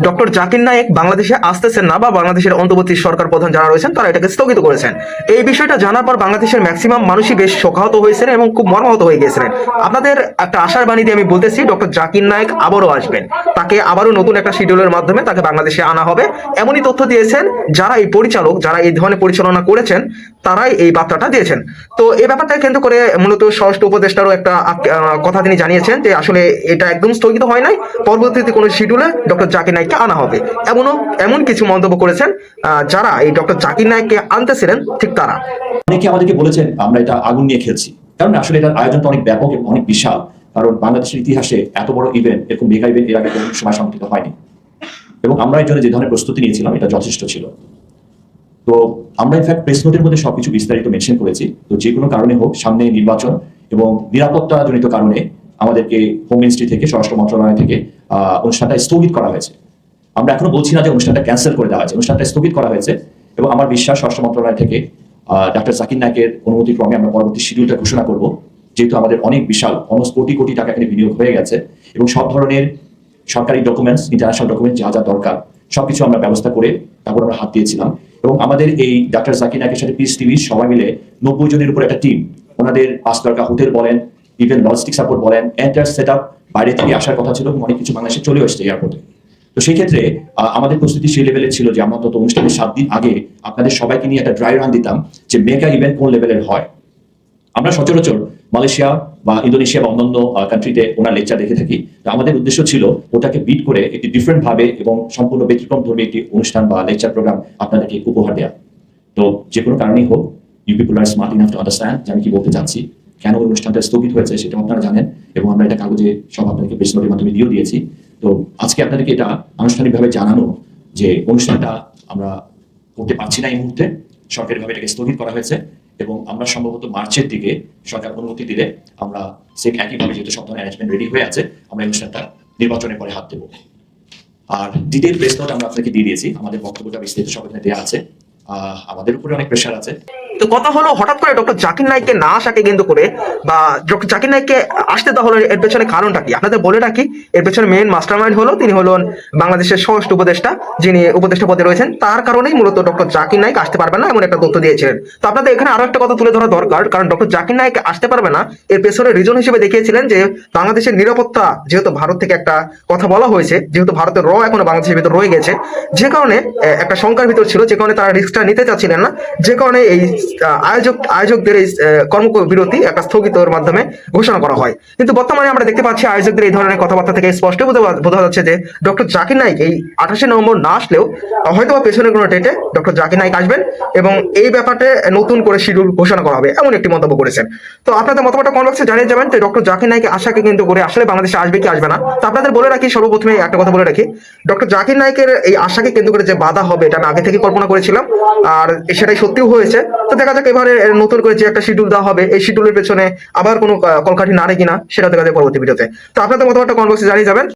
Doctor Zakir Naik বাংলাদেশে আসতেছেন না বা বাংলাদেশের অন্তর্বর্তী সরকার প্রধান যারা রয়েছেন তারা এটাকে স্থগিত করেছেন। এই বিষয়টা জানার পর বাংলাদেশের ম্যাক্সিমাম মানুষই বেশ শোকাহত হয়েছেন এবং খুব মর্মাহত হয়ে গিয়েছিলেন। আপনাদের একটা আশার বাণী দিয়ে আমি বলতেছি, ডক্টর জাকির নায়েক আবারও আসবেন, তাকে আবারও নতুন একটা শিডিউলের মাধ্যমে তাকে বাংলাদেশে আনা হবে, এমনই তথ্য দিয়েছেন যারা এই পরিচালক, যারা এই ধরনের পরিচালনা করেছেন, তারাই এই বার্তাটা দিয়েছেন। তো এই ব্যাপারটা কেন্দ্র করে মূলত স্বরাষ্ট্র উপদেষ্টারও একটা কথা তিনি জানিয়েছেন যে আসলে এটা একদম স্থগিত হয় নাই, পরবর্তীতে কোনো শিডিউলে ডক্টর জাকির নায়েককে আনা হবে। এমন কিছু মন্তব্য করেছেন যারা এই ডক্টর জাকির নায়েককে আনতেছিলেন ঠিক তারা। অনেকে আমাদেরকে বলেছেন আমরা এটা আগুন নিয়ে খেলছি, কারণ আসলে এটার আয়োজনটা অনেক ব্যাপক এবং অনেক বিশাল। কারণ বাংলাদেশের ইতিহাসে এত বড় ইভেন্ট, এরকম মেগা ইভেন্ট এর আগে কোনো সময় সংঘটিত হয়নি, এবং আমরা এর জন্য যে ধরনের প্রস্তুতি নিয়েছিলাম এটা যথেষ্ট ছিল। তো আমরা ইনফ্যাক্ট প্রেস নোটের মধ্যে সবকিছু বিস্তারিত মেনশন করেছি। তো যে কোনো কারণে হোক, সামনে নির্বাচন এবং নিরাপত্তা জনিত কারণে আমাদেরকে হোম মিনিস্ট্রি থেকে, স্বরাষ্ট্র মন্ত্রণালয় থেকে অনুষ্ঠানটা স্থগিত করা হয়েছে। আমরা এখনো বলছি না যে অনুষ্ঠানটা ক্যান্সেল করে দেওয়া হয়েছে, অনুষ্ঠানটা স্থগিত করা হয়েছে। এবং আমার বিশ্বাস স্বরাষ্ট্র মন্ত্রণালয় থেকে ডক্টর জাকির নায়েকের অনুমতিক্রমে আমরা পরবর্তী শিডিউলটা ঘোষণা করব, যেহেতু আমাদের অনেক বিশাল অলমোস্ট কোটি কোটি টাকা এখানে বিনিয়োগ হয়ে গেছে এবং সব ধরনের সরকারি ডকুমেন্টস, ইন্টারন্যাশনাল ডকুমেন্টস যা যা দরকার সবকিছু আমরা ব্যবস্থা করে তারপর আমরা হাত দিয়েছিলাম। এবং আমাদের এই ডক্টর জাকির নায়েকের সাথে পিস টিভি সবাই মিলে 90 জনের উপর একটা টিম, ওনাদের 5 দরকার হোটেল বলেন, ইভেন লজিস্টিক সাপোর্ট বলেন, এন্টায়ার সেট আপ বাইরে থেকে আসার কথা ছিল এবং অনেক কিছু বাংলাদেশে চলে আসছে এয়ারপোর্টে। তো সেই ক্ষেত্রে আমাদের প্রস্তুতি সেই লেভেলের ছিল যে আমরা অন্তত অনুষ্ঠানের 7 দিন আগে আপনাদের সবাইকে নিয়ে একটা ড্রাই রান দিতাম যে মেগা ইভেন্ট কোন লেভেলের হয়। আমরা সচরাচর মালয়েশিয়া বা ইন্দোনেশিয়া বা অন্যান্য কান্ট্রিতে ওনার লেকচার দেখে থাকি। তো আমাদের উদ্দেশ্য ছিল ওটাকে বিট করে একটি ডিফারেন্ট ভাবে এবং সম্পূর্ণ ব্যতিক্রম ধর্মী একটি অনুষ্ঠান বা লেকচার প্রোগ্রাম আপনাদেরকে উপহার দেওয়া। তো যে কোনো কারণেই হোক, you people are smart enough to understand যে আমি কি বলতে চাচ্ছি, কেন অনুষ্ঠানটা স্থগিত হয়েছে সেটা আপনারা জানেন, এবং আমরা এটা কাগজে সব আপনাদেরকে প্রেস নোটের মাধ্যমে দিয়েও দিয়েছি। তো আজকে আপনাদেরকে এটা আনুষ্ঠানিকভাবে জানানো যে অনুষ্ঠানটা আমরা করতে পারছি না এই মুহূর্তে, সরকারিভাবে এটাকে স্থগিত করা হয়েছে এবং আমরা সম্ভবত মার্চের দিকে সরকার অনুমতি দিলে আমরা সেম একইভাবে, যেহেতু সব ধরনের অ্যারেঞ্জমেন্ট রেডি হয়ে আছে, আমরা অনুষ্ঠানটা নির্বাচনের পরে হাত দেবো। আর ডিটেইল প্রেস নোট আমরা আপনাকে দিয়ে দিয়েছি, আমাদের বক্তব্যটা বিস্তারিত সব এখানে দেওয়া আছে। আমাদের উপরে অনেক প্রেশার আছে। তো কথা হলো, হঠাৎ করে ডক্টর জাকির নায়েককে না আসাকে কেন্দ্র করে বা ডক্টর জাকির নায়েককে আসতে দেওয়া হলো, এর পেছনে কারণটা কি আপনাদের বলে রাখি। এর পেছনে মেইন মাস্টারমাইন্ড হলো, তিনি হলেন বাংলাদেশের স্বরাষ্ট্র উপদেষ্টা, যিনি উপদেষ্টা পদে রয়েছেন। তার কারণেই মূলত ডক্টর জাকির নায়েক আসতে পারবেন না এমন একটা তথ্য দিয়েছিলেন। তো আপনাদের এখানে আরো একটা কথা তুলে ধরা দরকার, কারণ ডক্টর জাকির নায়েক আসতে পারবে না এর পেছনে রিজন হিসেবে দেখিয়েছিলেন যে বাংলাদেশের নিরাপত্তা, যেহেতু ভারত থেকে একটা কথা বলা হয়েছে, যেহেতু ভারতের এখনো বাংলাদেশের ভিতর রয়ে গেছে, যে কারণে একটা শঙ্কার ভিতর ছিল, যে কারণে তারা রিস্কটা নিতে চাচ্ছিলেন না, যে কারণে এই আয়োজকদের এই কর্মবিরতি একটা স্থগিতের মাধ্যমে ঘোষণা করা হয়। কিন্তু বর্তমানে আমরা দেখতে পাচ্ছি আয়োজকদের এই ধরনের কথাবার্তা থেকে স্পষ্ট বোঝা যাচ্ছে যে ডক্টর জাকির নায়েক এই 28 নভেম্বর না আসলেও হয়তো পেছনের কোনো ডেটে ডক্টর জাকির নায়েক আসবেন এবং এই ব্যাপারে নতুন করে শিডিউল ঘোষণা করা হবে, এমন একটি মন্তব্য করেছেন। তো আপনাদের মতামতটা কমেন্ট বক্সে জানিয়ে যাবেন। তো ডক্টর জাকির নায়েক আশাকে কিন্তু করে আসলে বাংলাদেশে আসবে কি আসবে না। তো আপনাদের বলে রাখি, সর্বপ্রথমে একটা কথা বলে রাখি, ডক্টর জাকির নায়েকের এই আশাকে কেন্দ্র করে যে বাধা হবে এটা আমি আগে থেকে কল্পনা করেছিলাম, আর সেটাই সত্যিও হয়েছে। তো দেখা যাক এবারে নতুন করে যে একটা শিডিউল দেওয়া হবে, এই শিডিউলের পেছনে আবার কোনো কলকাঠি নাড়ে কিনা, সেটা দেখা যায় পরবর্তী ভিডিওতে। তো আপনাদের মতামতটা কমেন্ট বক্সে জানিয়ে যাবেন।